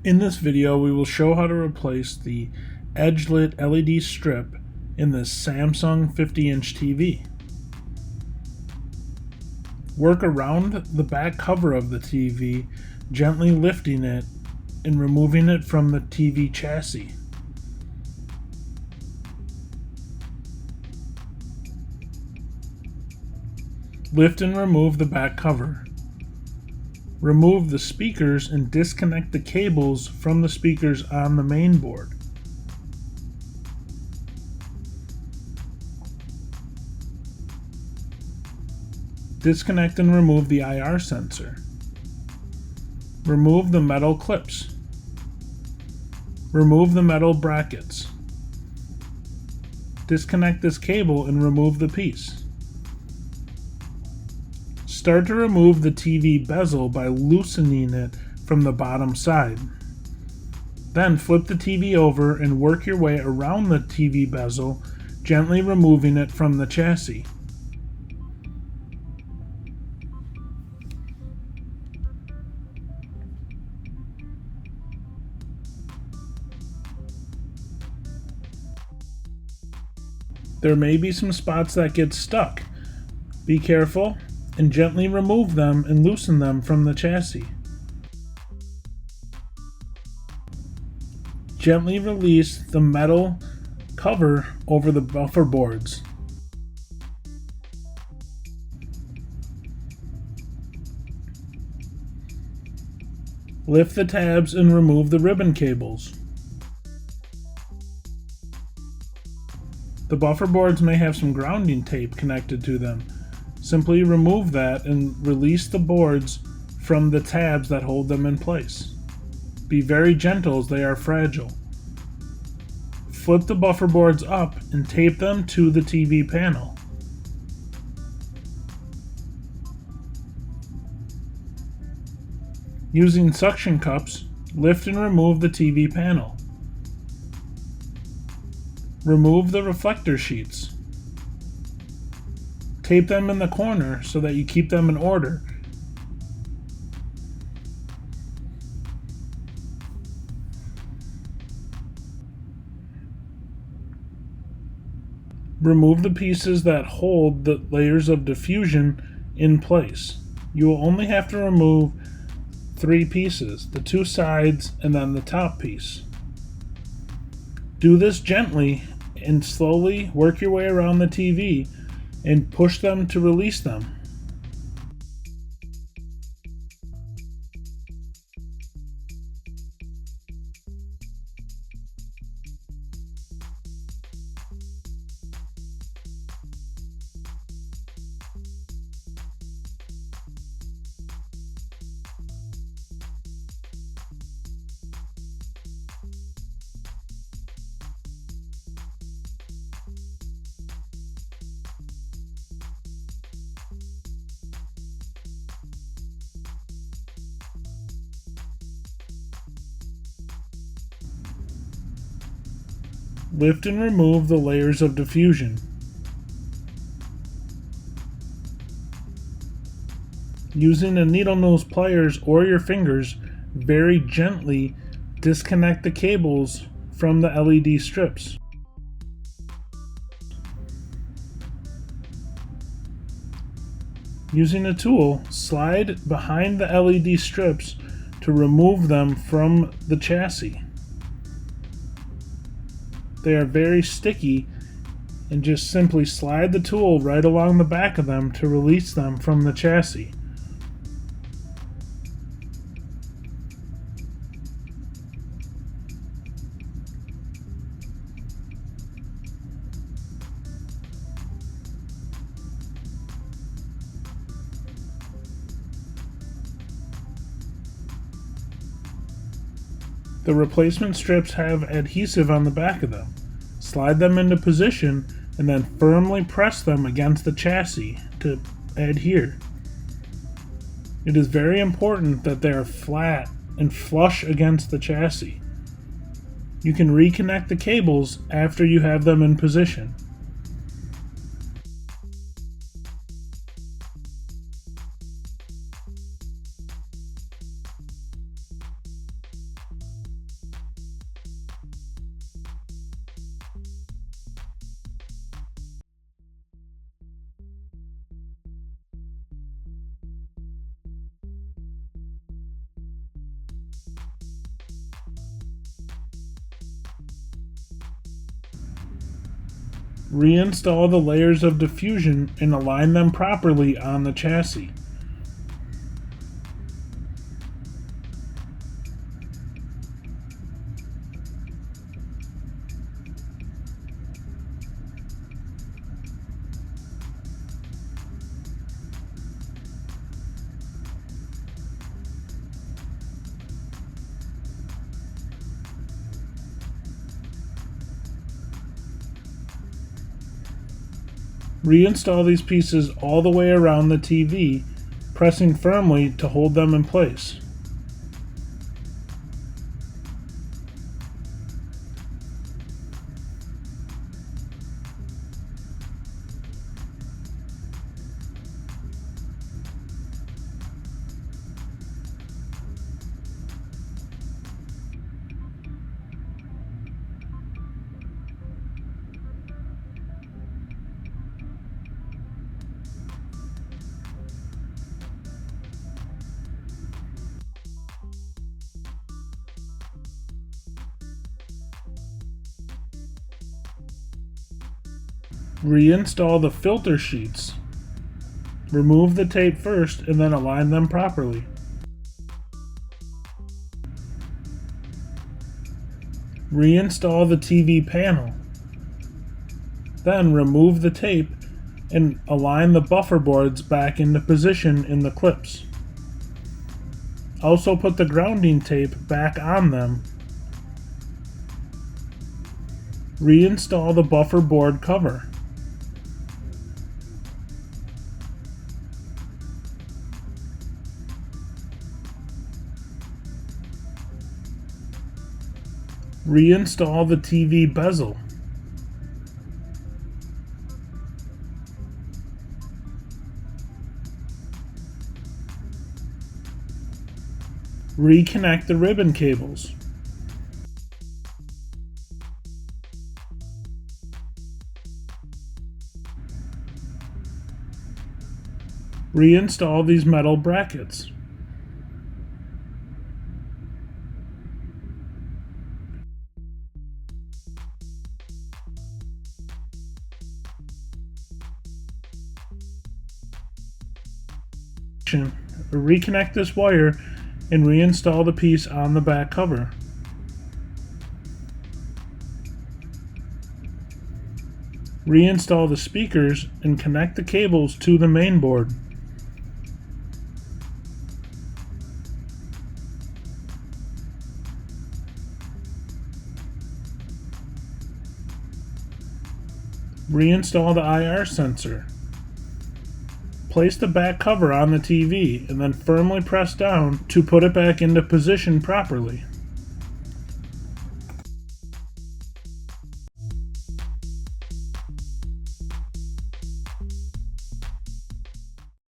In this video, we will show how to replace the edge-lit LED strip in this Samsung 50-inch TV. Work around the back cover of the TV, gently lifting it and removing it from the TV chassis. Lift and remove the back cover. Remove the speakers and disconnect the cables from the speakers on the main board. Disconnect and remove the IR sensor. Remove the metal clips. Remove the metal brackets. Disconnect this cable and remove the piece. Start to remove the TV bezel by loosening it from the bottom side. Then flip the TV over and work your way around the TV bezel, gently removing it from the chassis. There may be some spots that get stuck. Be careful and gently remove them and loosen them from the chassis. Gently release the metal cover over the buffer boards. Lift the tabs and remove the ribbon cables. The buffer boards may have some grounding tape connected to them. Simply remove that and release the boards from the tabs that hold them in place. Be very gentle as they are fragile. Flip the buffer boards up and tape them to the TV panel. Using suction cups, lift and remove the TV panel. Remove the reflector sheets. Tape them in the corner so that you keep them in order. Remove the pieces that hold the layers of diffusion in place. You will only have to remove 3 pieces, the 2 sides and then the top piece. Do this gently and slowly work your way around the TV and push them to release them. Lift and remove the layers of diffusion. Using a needle nose pliers or your fingers, very gently disconnect the cables from the LED strips. Using a tool, slide behind the LED strips to remove them from the chassis. They are very sticky, and just simply slide the tool right along the back of them to release them from the chassis. The replacement strips have adhesive on the back of them. Slide them into position and then firmly press them against the chassis to adhere. It is very important that they are flat and flush against the chassis. You can reconnect the cables after you have them in position. Reinstall the layers of diffusion and align them properly on the chassis. Reinstall these pieces all the way around the TV, pressing firmly to hold them in place. Reinstall the filter sheets. Remove the tape first and then align them properly. Reinstall the TV panel. Then remove the tape and align the buffer boards back into position in the clips. Also put the grounding tape back on them. Reinstall the buffer board cover. Reinstall the TV bezel. Reconnect the ribbon cables. Reinstall these metal brackets. Reconnect this wire and reinstall the piece on the back cover. Reinstall the speakers and connect the cables to the main board. Reinstall the IR sensor. Place the back cover on the TV and then firmly press down to put it back into position properly.